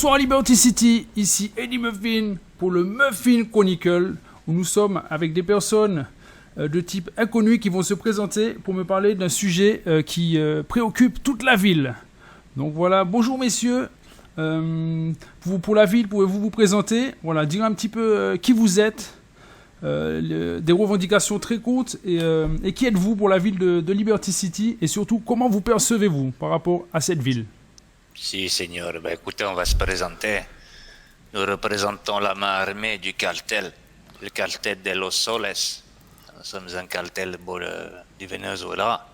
Bonsoir Liberty City, ici Eddie Muffin pour le Muffin Chronicle où nous sommes avec des personnes de type inconnu qui vont se présenter pour me parler d'un sujet qui préoccupe toute la ville. Donc voilà, bonjour messieurs, pour la ville, pouvez-vous vous présenter, voilà, dire un petit peu qui vous êtes, des revendications très courtes et qui êtes-vous pour la ville de Liberty City et surtout comment vous percevez-vous par rapport à cette ville? Si, Seigneur. Ben, écoutez, on va se présenter. Nous représentons la main armée du cartel, le cartel de Los Soles. Nous sommes un cartel du Venezuela.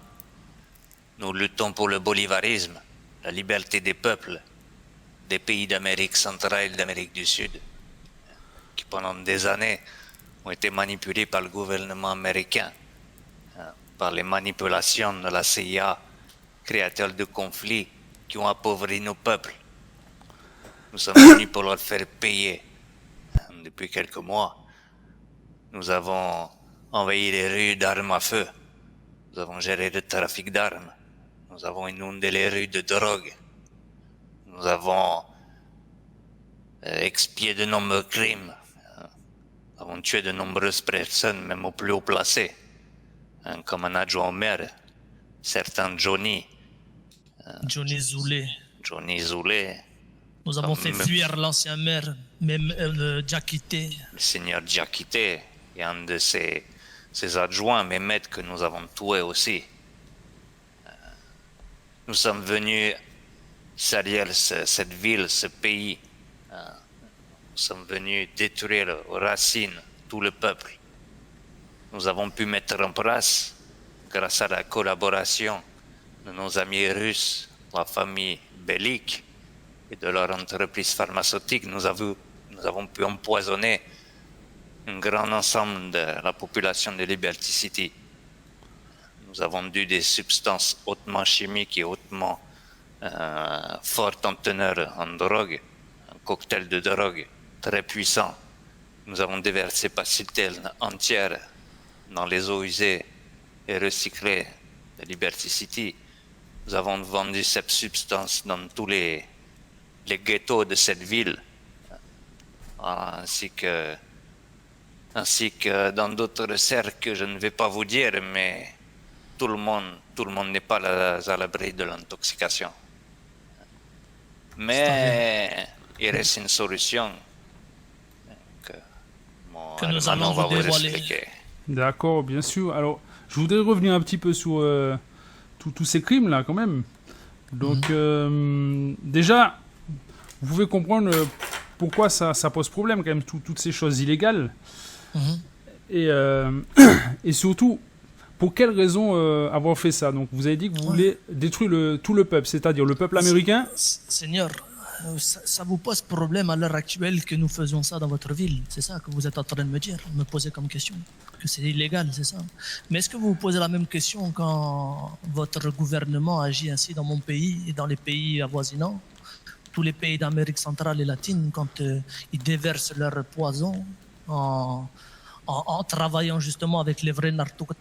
Nous luttons pour le bolivarisme, la liberté des peuples, des pays d'Amérique centrale et d'Amérique du Sud, qui pendant des années ont été manipulés par le gouvernement américain, par les manipulations de la CIA, créateurs de conflits, qui ont appauvri nos peuples. Nous sommes venus pour leur faire payer. Depuis quelques mois, nous avons envahi les rues d'armes à feu. Nous avons géré le trafic d'armes. Nous avons inondé les rues de drogue. Nous avons expié de nombreux crimes. Nous avons tué de nombreuses personnes, même au plus haut placé, comme un adjoint au maire, certains Johnny Zoulé. Nous avons fait fuir l'ancien maire, même Diakité. Le seigneur Diakité et un de ses adjoints, Mehmet, que nous avons tué aussi. Nous sommes venus salir cette ville, ce pays. Nous sommes venus détruire aux racines tout le peuple. Nous avons pu mettre en place, grâce à la collaboration de nos amis russes, la famille Bellic et de leur entreprise pharmaceutique, nous avons pu empoisonner un grand ensemble de la population de Liberty City. Nous avons dû des substances hautement chimiques et hautement fortes en teneur en drogue, un cocktail de drogue très puissant. Nous avons déversé par citernes entières dans les eaux usées et recyclées de Liberty City. Nous avons vendu cette substance dans tous les ghettos de cette ville, ainsi que dans d'autres cercles, je ne vais pas vous dire, mais tout le monde n'est pas à l'abri de l'intoxication. Mais il reste une solution que nous allons va vous vous dévoiler. expliquer. D'accord, bien sûr. Alors, je voudrais revenir un petit peu sur tous ces crimes-là, quand même. Donc, déjà, vous pouvez comprendre pourquoi ça pose problème, quand même, toutes ces choses illégales. Et surtout, pour quelle raison avoir fait ça? Donc, vous avez dit que vous voulez détruire tout le peuple, c'est-à-dire le peuple américain. Seigneur, ça vous pose problème à l'heure actuelle que nous faisons ça dans votre ville? C'est ça que vous êtes en train de me poser comme question? Que c'est illégal, c'est ça? Mais est-ce que vous vous posez la même question quand votre gouvernement agit ainsi dans mon pays et dans les pays avoisinants? Tous les pays d'Amérique centrale et latine, quand ils déversent leur poison en travaillant justement avec les vrais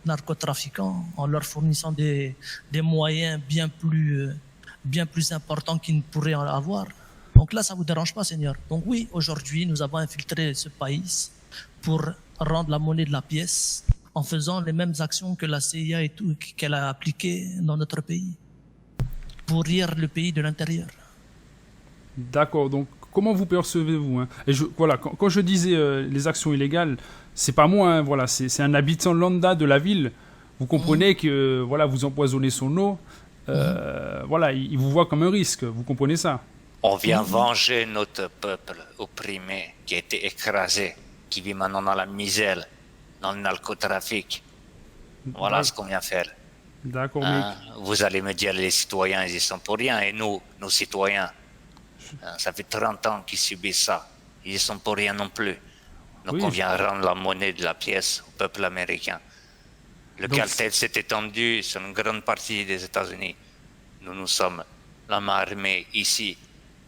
narcotrafiquants, en leur fournissant des moyens bien plus importants qu'ils ne pourraient en avoir. Donc là, ça ne vous dérange pas, Seigneur. Donc oui, aujourd'hui, nous avons infiltré ce pays pour rendre la monnaie de la pièce en faisant les mêmes actions que la CIA et tout, qu'elle a appliquées dans notre pays. Pourrir le pays de l'intérieur. D'accord, donc comment vous percevez-vous, hein? Et voilà, quand je disais les actions illégales, c'est pas moi, hein, voilà, c'est un habitant lambda de la ville. Vous comprenez que voilà, vous empoisonnez son eau. Voilà, il vous voit comme un risque, vous comprenez ça? On vient venger notre peuple opprimé, qui a été écrasé, qui vit maintenant dans la misère, dans le narcotrafic. Voilà ce qu'on vient faire. D'accord, Vous allez me dire, les citoyens, ils y sont pour rien, et nous, nos citoyens, ça fait 30 ans qu'ils subissent ça. Ils y sont pour rien non plus. Donc on vient rendre la monnaie de la pièce au peuple américain. Le cartel s'est étendu sur une grande partie des États-Unis. Nous sommes la main armée ici,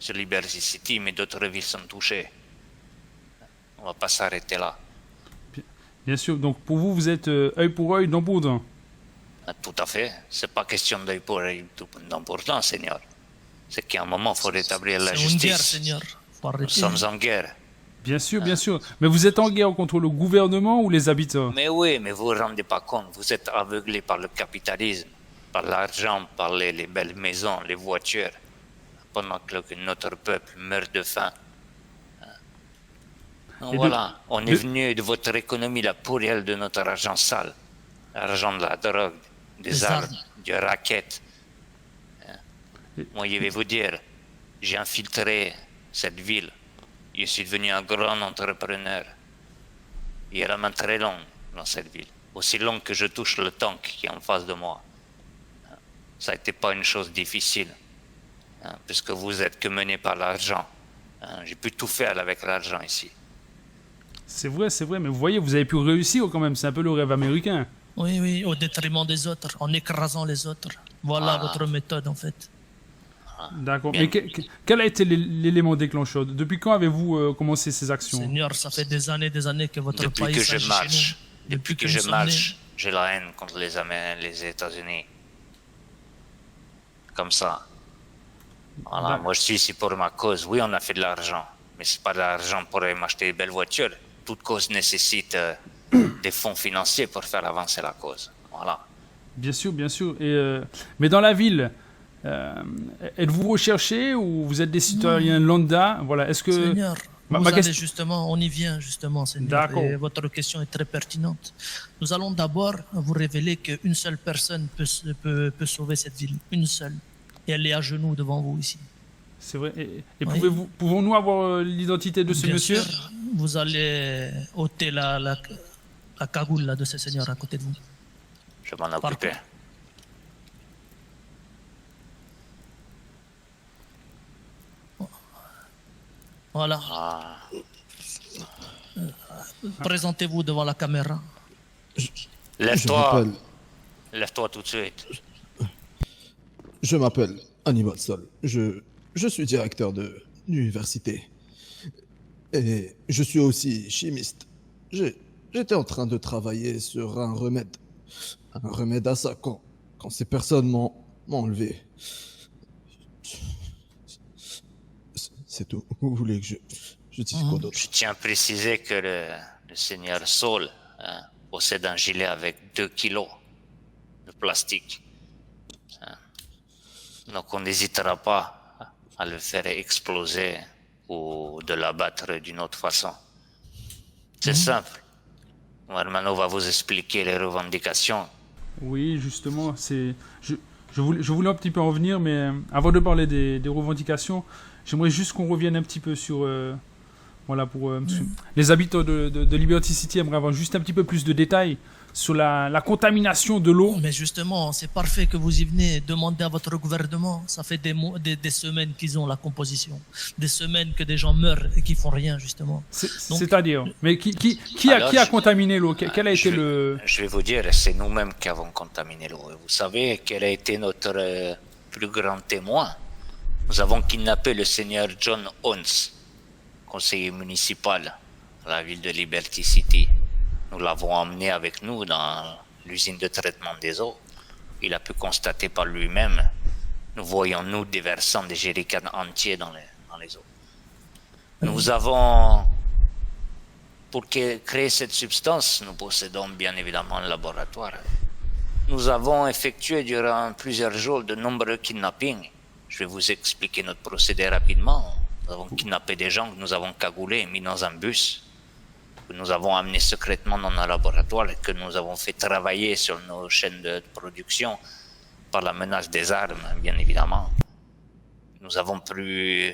sur Liberty City, mais d'autres villes sont touchées. On ne va pas s'arrêter là. Bien sûr, donc pour vous, vous êtes œil pour œil, dent pour dent. Tout à fait. C'est pas question d'œil pour œil, dent pour dent, Seigneur. C'est qu'à un moment, il faut rétablir la C'est une guerre, justice. Seigneur. Faut Nous arrêter. sommes en guerre. Bien sûr, bien sûr. Mais vous êtes en guerre contre le gouvernement ou les habitants? Mais oui, mais vous ne vous rendez pas compte. Vous êtes aveuglés par le capitalisme, par l'argent, par les belles maisons, les voitures, pendant que notre peuple meurt de faim. Donc Et voilà, on est de- venu de votre économie, la pourrielle de notre argent sale, l'argent de la drogue, des Des armes, armes. du racket. Moi, je vais vous dire, j'ai infiltré cette ville. Je suis devenu un grand entrepreneur. Il y a la main très longue dans cette ville. Aussi longue que je touche le tank qui est en face de moi. Ça n'était pas une chose difficile. Puisque vous êtes que mené par l'argent. J'ai pu tout faire avec l'argent ici. C'est vrai, mais vous voyez, vous avez pu réussir quand même. C'est un peu le rêve américain. Oui, oui, au détriment des autres, en écrasant les autres. Voilà votre méthode, en fait. D'accord. Bien. Mais quel a été l'élément déclencheur? Depuis quand avez-vous commencé ces actions? Seigneur, ça fait des années que votre Depuis pays que s'agit je chez marche, nous. depuis que nous je sommes marche, j'ai la haine contre les États-Unis. Comme ça. Voilà, D'accord. moi je suis ici pour ma cause. Oui, on a fait de l'argent, mais c'est pas de l'argent pour m'acheter des belles voitures. Toute cause nécessite des fonds financiers pour faire avancer la cause. Voilà. Bien sûr, bien sûr. Mais dans la ville, êtes-vous recherché ou vous êtes des citoyens lambda? Voilà. Est-ce que Seigneur, Ma- vous ma allez question- justement, on y vient justement, Seigneur. D'accord. Et votre question est très pertinente. Nous allons d'abord vous révéler qu'une seule personne peut sauver cette ville. Une seule. Et elle est à genoux devant vous ici. c'est vrai? Et Oui. pouvons-nous avoir l'identité de ce Bien monsieur? sûr, vous allez ôter la cagoule là, de ce Seigneur à côté de vous. Je m'en Par occupais. contre- Voilà. Ah, Présentez-vous devant la caméra. Je lève-toi. m'appelle, Lève-toi tout de suite. je m'appelle Hannibal Sol. Je suis directeur de l'université. Et je suis aussi chimiste. J'étais en train de travailler sur un remède. Un remède à ça quand ces personnes m'ont enlevé. C'est tout. Vous voulez que je dise quoi d'autre? Je tiens à préciser que le seigneur Saul possède un gilet avec 2 kilos de plastique. Donc on n'hésitera pas à le faire exploser ou de l'abattre d'une autre façon. C'est simple. Hermano va vous expliquer les revendications. Oui, justement, je voulais un petit peu en venir, mais avant de parler des revendications, j'aimerais juste qu'on revienne un petit peu sur... voilà, les habitants de Liberty City aimeraient avoir juste un petit peu plus de détails sur la contamination de l'eau. Mais justement, c'est parfait que vous y venez demander à votre gouvernement. Ça fait des semaines qu'ils ont la composition. Des semaines que des gens meurent et qui font rien, justement. Donc- C'est-à-dire, mais qui Alors, a je- contaminé l'eau? Quel a été Je vais vous dire, c'est nous-mêmes qui avons contaminé l'eau. Et vous savez quel a été notre plus grand témoin? Nous avons kidnappé le seigneur John Owens, conseiller municipal à la ville de Liberty City. Nous l'avons emmené avec nous dans l'usine de traitement des eaux. Il a pu constater par lui-même. Nous voyons, nous, déversant des jerrycans entiers dans les eaux. Nous avons, pour créer cette substance, nous possédons bien évidemment un laboratoire. Nous avons effectué durant plusieurs jours de nombreux kidnappings. Je vais vous expliquer notre procédé rapidement. Nous avons kidnappé des gens que nous avons cagoulés et mis dans un bus, que nous avons amenés secrètement dans un laboratoire et que nous avons fait travailler sur nos chaînes de production par la menace des armes, bien évidemment. Nous avons pu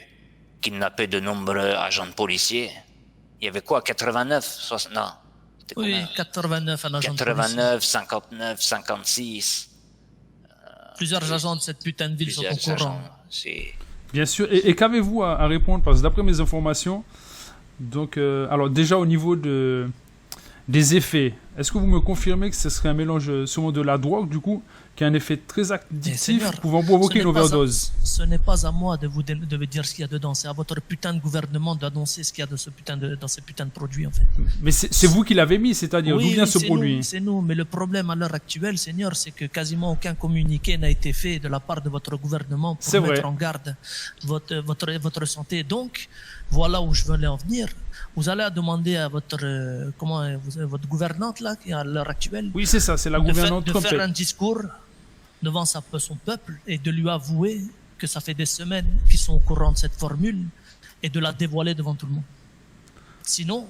kidnapper de nombreux agents policiers. Il y avait quoi, 89, 60, non, c'était Oui, combien? 89 un agent de police. 89, 59, 56. Plusieurs agents de cette putain de ville sont au Plusieurs courant. agents, c'est... Bien sûr. Et qu'avez-vous à répondre? Parce que d'après mes informations, donc, alors déjà au niveau des effets, Est-ce que vous me confirmez que ce serait un mélange sûrement de la drogue, du coup, qui a un effet très addictif, Seigneur, pouvant provoquer une overdose? Ce n'est pas à moi de vous dire ce qu'il y a dedans. C'est à votre putain de gouvernement d'annoncer ce qu'il y a dans ce putain de produit, en fait. Mais c'est vous qui l'avez mis, c'est-à-dire d'où vient ce c'est produit? C'est nous. Mais le problème à l'heure actuelle, Seigneur, c'est que quasiment aucun communiqué n'a été fait de la part de votre gouvernement C'est pour mettre vrai. en garde votre santé. Donc, voilà où je voulais en venir. Vous allez demander à votre votre gouvernante là, qui est à l'heure actuelle, Oui, c'est ça, c'est la de gouvernante faire un Trump. discours devant son peuple et de lui avouer que ça fait des semaines qu'ils sont au courant de cette formule et de la dévoiler devant tout le monde. Sinon,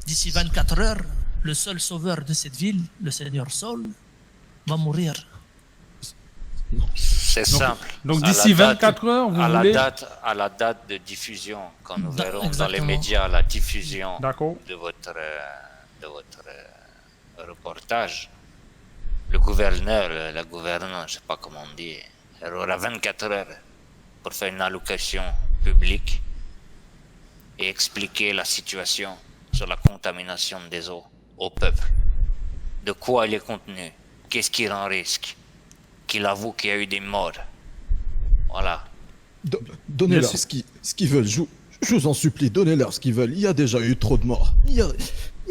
d'ici 24 heures, le seul sauveur de cette ville, le Seigneur Saul, va mourir. C'est simple. Donc À d'ici la date- 24 heures, vous à voulez... à la date de diffusion, quand nous verrons dans les Exactement. médias la diffusion D'accord. de votre reportage, le gouverneur, la gouverneure, je sais pas comment on dit, elle aura 24 heures pour faire une allocation publique et expliquer la situation sur la contamination des eaux au peuple. De quoi il est contenu, qu'est-ce qu'il en risque, qu'il avoue qu'il y a eu des morts. Voilà. Donnez-leur Bien sûr. ce qu'ils veulent. Je vous en supplie, donnez-leur ce qu'ils veulent. Il y a déjà eu trop de morts. Il y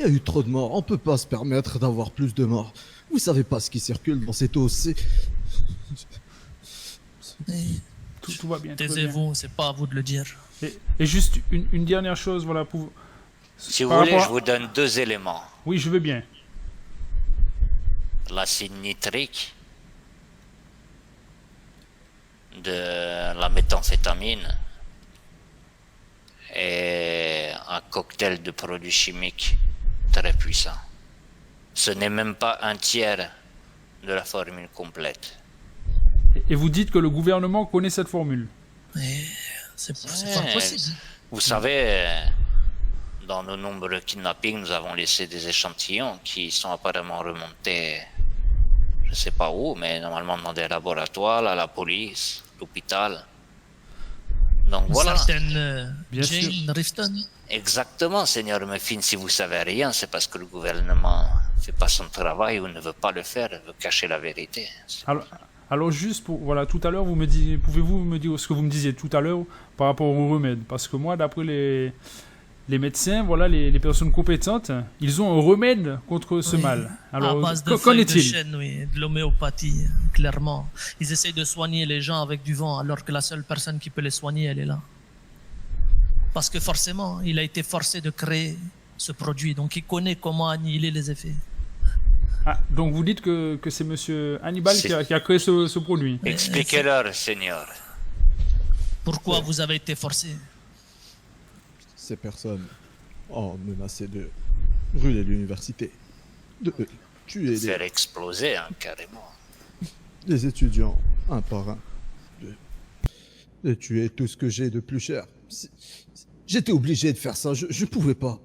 a eu trop de morts. On peut pas se permettre d'avoir plus de morts. Vous savez pas ce qui circule dans cette eau. Tout va bien. tout va bien. Taisez-vous, c'est pas à vous de le dire. Et juste une dernière chose, voilà, pour... Si vous Par voulez, rapport je vous donne 2 éléments. Oui, je veux bien. L'acide nitrique, de la méthamphétamine et un cocktail de produits chimiques très puissant. Ce n'est même pas un tiers de la formule complète. Et vous dites que le gouvernement connaît cette formule. Mais c'est pas Ouais. possible. Vous savez, dans nos nombreux kidnappings, nous avons laissé des échantillons qui sont apparemment remontés, je sais pas où, mais normalement dans des laboratoires, à la police, l'hôpital. Donc Une voilà. certaine Bien Jane Rifton. Exactement, Seigneur Muffin, si vous savez rien, c'est parce que le gouvernement fait pas son travail ou ne veut pas le faire, veut cacher la vérité. Alors juste pour... Voilà, tout à l'heure, pouvez-vous me dire ce que vous me disiez tout à l'heure par rapport aux remèdes? Parce que moi, d'après les médecins, voilà, les personnes compétentes, ils ont un remède contre ce Oui. mal. À Alors, base de qu'en feuilles de est-il? chêne, oui, de l'homéopathie, clairement. Ils essayent de soigner les gens avec du vent, alors que la seule personne qui peut les soigner, elle est là. Parce que forcément, il a été forcé de créer ce produit, donc il connaît comment annihiler les effets. Ah, donc vous dites que c'est monsieur Hannibal qui a créé ce produit. Expliquez-leur, Seigneur. Pourquoi vous avez été forcé? Ces personnes ont menacé de brûler l'université, de tuer Faire exploser, hein, carrément. les étudiants un par un, de tuer tout ce que j'ai de plus cher. J'étais obligé de faire ça. Je pouvais pas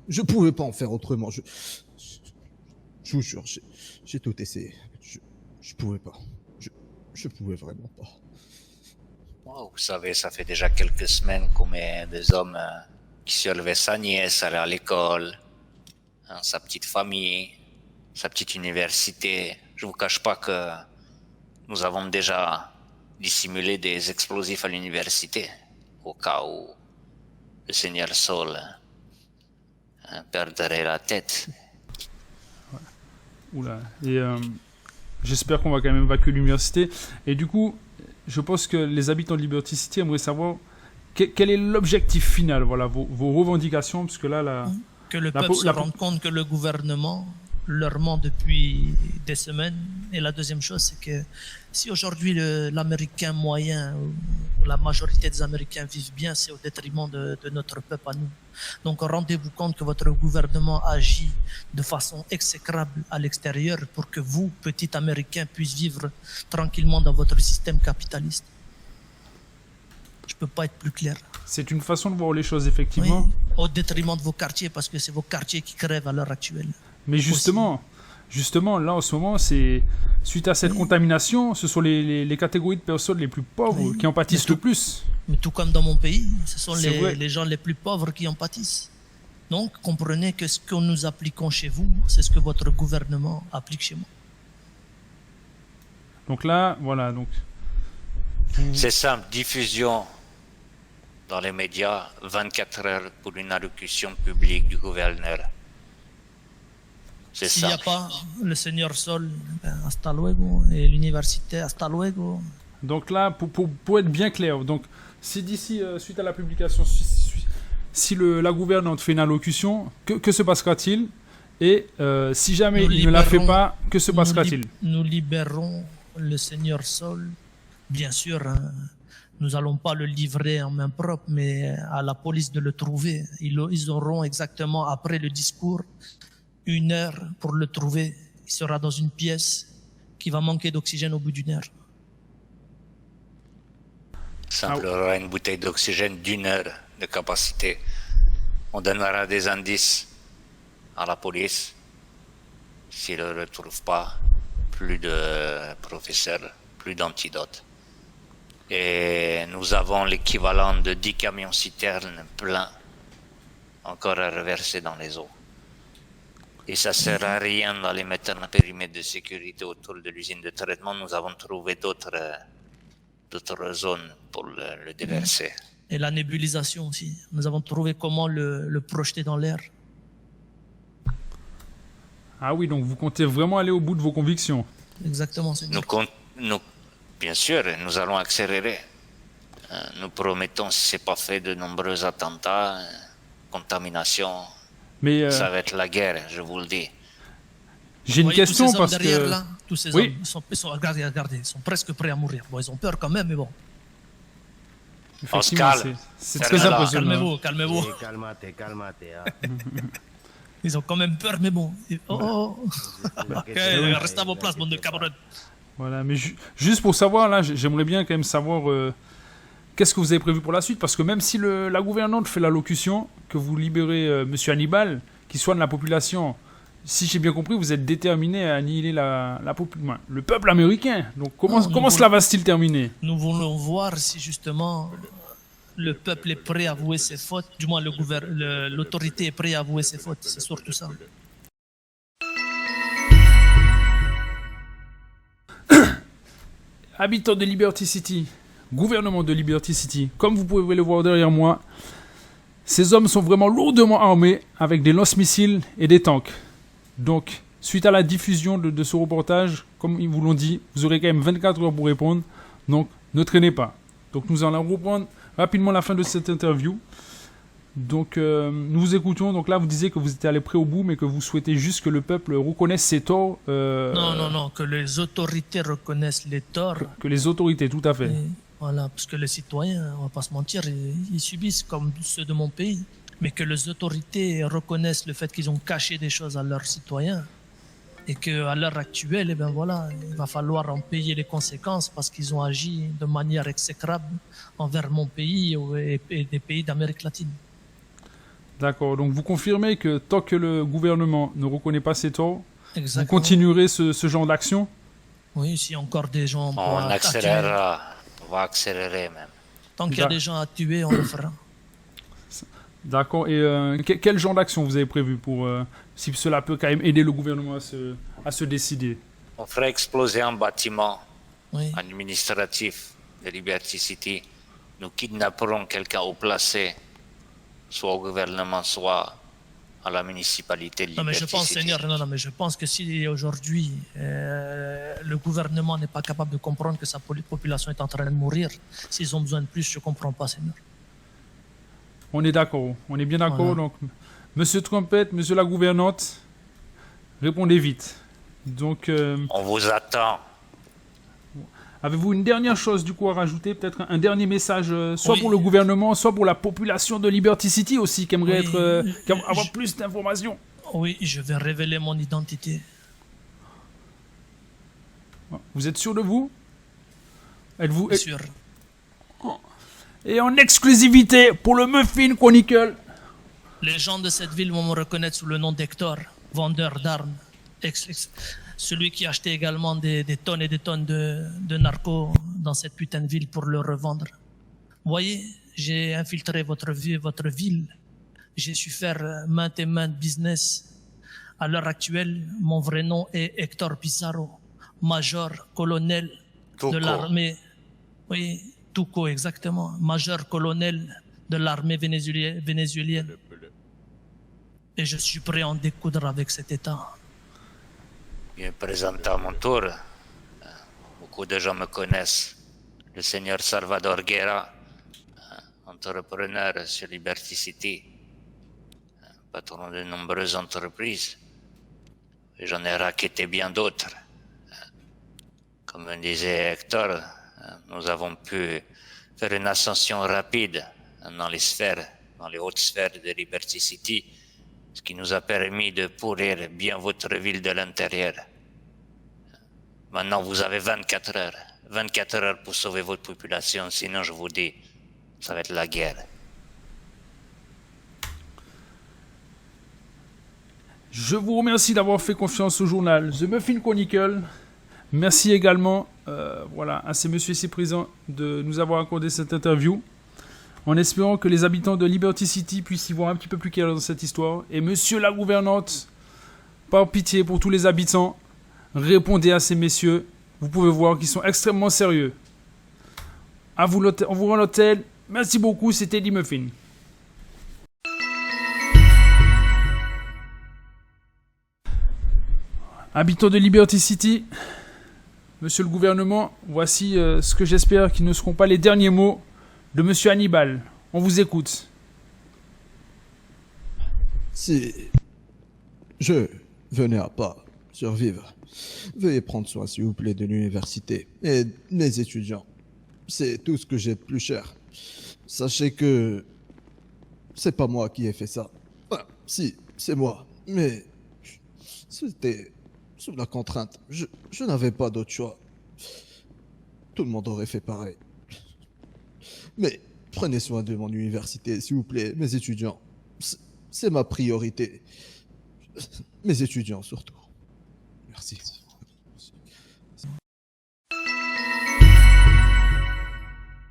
en faire autrement. Je vous jure, j'ai tout essayé. Je pouvais pas. Je pouvais vraiment pas. Oh, vous savez, ça fait déjà quelques semaines qu'on met des hommes qui surveillent sa nièce, aller à l'école, hein, sa petite famille, sa petite université. Je vous cache pas que nous avons déjà dissimulé des explosifs à l'université, au cas où le Seigneur Saul perdrait la tête. Oula. Et j'espère qu'on va quand même évacuer l'université. Et du coup, je pense que les habitants de Liberty City aimeraient savoir quel est l'objectif final, voilà, vos revendications, parce que là, Que le peuple se rende compte que le gouvernement leur ment depuis des semaines. Et la deuxième chose, c'est que si aujourd'hui l'Américain moyen ou la majorité des Américains vivent bien, c'est au détriment de notre peuple à nous. Donc rendez-vous compte que votre gouvernement agit de façon exécrable à l'extérieur pour que vous, petits Américains, puissiez vivre tranquillement dans votre système capitaliste. Je peux pas être plus clair. c'est une façon de voir les choses, effectivement. Oui, au détriment de vos quartiers, parce que c'est vos quartiers qui crèvent à l'heure actuelle. Mais justement, là en ce moment, c'est suite à cette contamination, ce sont les catégories de personnes les plus pauvres qui en pâtissent le plus. Mais tout comme dans mon pays, ce sont C'est vrai. les gens les plus pauvres qui en pâtissent. Donc, comprenez que ce que nous appliquons chez vous, c'est ce que votre gouvernement applique chez moi. Donc là, voilà. Donc, C'est simple, diffusion dans les médias 24 heures pour une allocution publique du gouverneur. C'est S'il n'y a simple. pas le Seigneur Sol, ben, hasta luego, et l'université, hasta luego. donc là, pour être bien clair, donc si d'ici, suite à la publication, si la gouvernante fait une allocution, que se passera-t-il? Et si jamais Nous il ne la fait libérons- pas, que se passera-t-il? Nous libérons le Seigneur Sol. Bien sûr, hein, nous n'allons pas le livrer en main propre, mais à la police de le trouver. Ils auront exactement, après le discours, 1 heure pour le trouver. Il sera dans une pièce qui va manquer d'oxygène au bout d'1 heure. Simple, on aura une bouteille d'oxygène d'1 heure de capacité. On donnera des indices à la police. S'ils ne le retrouvent pas, plus de professeurs, plus d'antidotes. Et nous avons l'équivalent de 10 camions citernes pleins encore à reverser dans les eaux. Et ça ne sert à rien d'aller mettre un périmètre de sécurité autour de l'usine de traitement. Nous avons trouvé d'autres zones pour le déverser. Et la nébulisation aussi. Nous avons trouvé comment le projeter dans l'air. Ah oui, donc vous comptez vraiment aller au bout de vos convictions. Exactement, c'est Bien sûr, nous allons accélérer. Nous promettons, si ce n'est pas fait, de nombreux attentats, contamination. Mais Ça va être la guerre, je vous le dis. j'ai une Voyez question tous ces hommes parce derrière que... là, tous ces Oui. hommes regardez, ils sont presque prêts à mourir. Bon, ils ont peur quand même, mais bon. Effectivement, calme. c'est Fermez-la. très impressionnant. Calmez-vous, calmez-vous. Eh, calmate, calmate. Ils ont quand même peur, mais bon. Oh. Ok, Ok, restez à vos places, bande de cabrottes. Voilà, mais juste pour savoir, là, j'aimerais bien quand même savoir qu'est-ce que vous avez prévu pour la suite, parce que même si la gouvernante fait l'allocution, que vous libérez Monsieur Hannibal, qui soigne la population, si j'ai bien compris, vous êtes déterminé à annihiler le peuple américain. Donc comment cela va-t-il terminer? Nous voulons voir si justement le peuple est prêt à avouer ses fautes, du moins l'autorité est prête à avouer ses fautes, c'est surtout ça. Habitants de Liberty City, gouvernement de Liberty City, comme vous pouvez le voir derrière moi, ces hommes sont vraiment lourdement armés avec des lance-missiles et des tanks. Donc, suite à la diffusion de ce reportage, comme ils vous l'ont dit, vous aurez quand même 24 heures pour répondre. Donc, ne traînez pas. Donc, nous allons reprendre rapidement la fin de cette interview. Donc, nous vous écoutions. Donc là, vous disiez que vous étiez allé près au bout, mais que vous souhaitez juste que le peuple reconnaisse ses torts. Non, que les autorités reconnaissent les torts. Que les autorités, tout à fait. Et voilà, parce que les citoyens, on va pas se mentir, ils subissent comme ceux de mon pays. Mais que les autorités reconnaissent le fait qu'ils ont caché des choses à leurs citoyens. Et qu'à l'heure actuelle, eh ben voilà, il va falloir en payer les conséquences parce qu'ils ont agi de manière exécrable envers mon pays et des pays d'Amérique latine. D'accord, donc vous confirmez que tant que le gouvernement ne reconnaît pas ses torts, vous Exactement. continuerez ce genre d'action? Oui, si encore des gens On à tuer. accélérera, on va accélérer même. Tant qu'il y a des gens à tuer, on le fera. D'accord, et quel genre d'action vous avez prévu pour si cela peut quand même aider le gouvernement à se décider? On fera exploser un bâtiment Oui. administratif de Liberty City. Nous kidnapperons quelqu'un au placé, soit au gouvernement, soit à la municipalité de Non, mais Liberty je pense, City. Seigneur, non, mais je pense que si aujourd'hui le gouvernement n'est pas capable de comprendre que sa population est en train de mourir, s'ils ont besoin de plus, je ne comprends pas, Seigneur. On est d'accord, on est bien d'accord. Voilà. Donc, Monsieur Trompette, Monsieur la gouvernante, répondez vite. Donc, On vous attend. avez-vous une dernière chose du coup à rajouter, peut-être un dernier message, soit Oui. pour le gouvernement, soit pour la population de Liberty City aussi, qui aimerait Oui. qui aimerait avoir plus d'informations? Oui, je vais révéler mon identité. Vous êtes sûr de vous? Êtes-vous Bien sûr. Et en exclusivité pour le Muffin Chronicle. Les gens de cette ville vont me reconnaître sous le nom d'Hector, vendeur d'armes. Celui qui achetait également des tonnes et des tonnes de narcos dans cette putain de ville pour le revendre. Voyez, j'ai infiltré votre ville J'ai su faire maintes et maintes business. À l'heure actuelle, mon vrai nom est Hector Pizarro, major colonel Tuco. de l'armée. Oui, Tuco, exactement. Major colonel de l'armée vénézuélienne. Et je suis prêt à en découdre avec cet État. Je me présente à mon tour. Beaucoup de gens me connaissent. Le seigneur Salvador Guerra, entrepreneur sur Liberty City, patron de nombreuses entreprises. Et j'en ai raquetté bien d'autres. Comme disait Hector, nous avons pu faire une ascension rapide dans les hautes sphères de Liberty City, ce qui nous a permis de pourrir bien votre ville de l'intérieur. Maintenant, vous avez 24 heures. 24 heures pour sauver votre population, sinon je vous dis, ça va être la guerre. Je vous remercie d'avoir fait confiance au journal The Muffin Chronicle. Merci également à ces messieurs ici présents de nous avoir accordé cette interview, en espérant que les habitants de Liberty City puissent y voir un petit peu plus clair dans cette histoire. Et monsieur la gouvernante, par pitié pour tous les habitants, répondez à ces messieurs. Vous pouvez voir qu'ils sont extrêmement sérieux. On vous rend l'hôtel. Merci beaucoup, c'était Eddie Muffin. Habitants de Liberty City, monsieur le gouvernement, voici ce que j'espère qu'ils ne seront pas les derniers mots de monsieur Hannibal. On vous écoute. Si je venais à pas survivre, veuillez prendre soin, s'il vous plaît, de l'université et mes étudiants. C'est tout ce que j'ai de plus cher. Sachez que c'est pas moi qui ai fait ça. Enfin, si, c'est moi, mais c'était sous la contrainte. Je n'avais pas d'autre choix. Tout le monde aurait fait pareil. Mais prenez soin de mon université, s'il vous plaît, mes étudiants. C'est ma priorité. Mes étudiants surtout. Merci.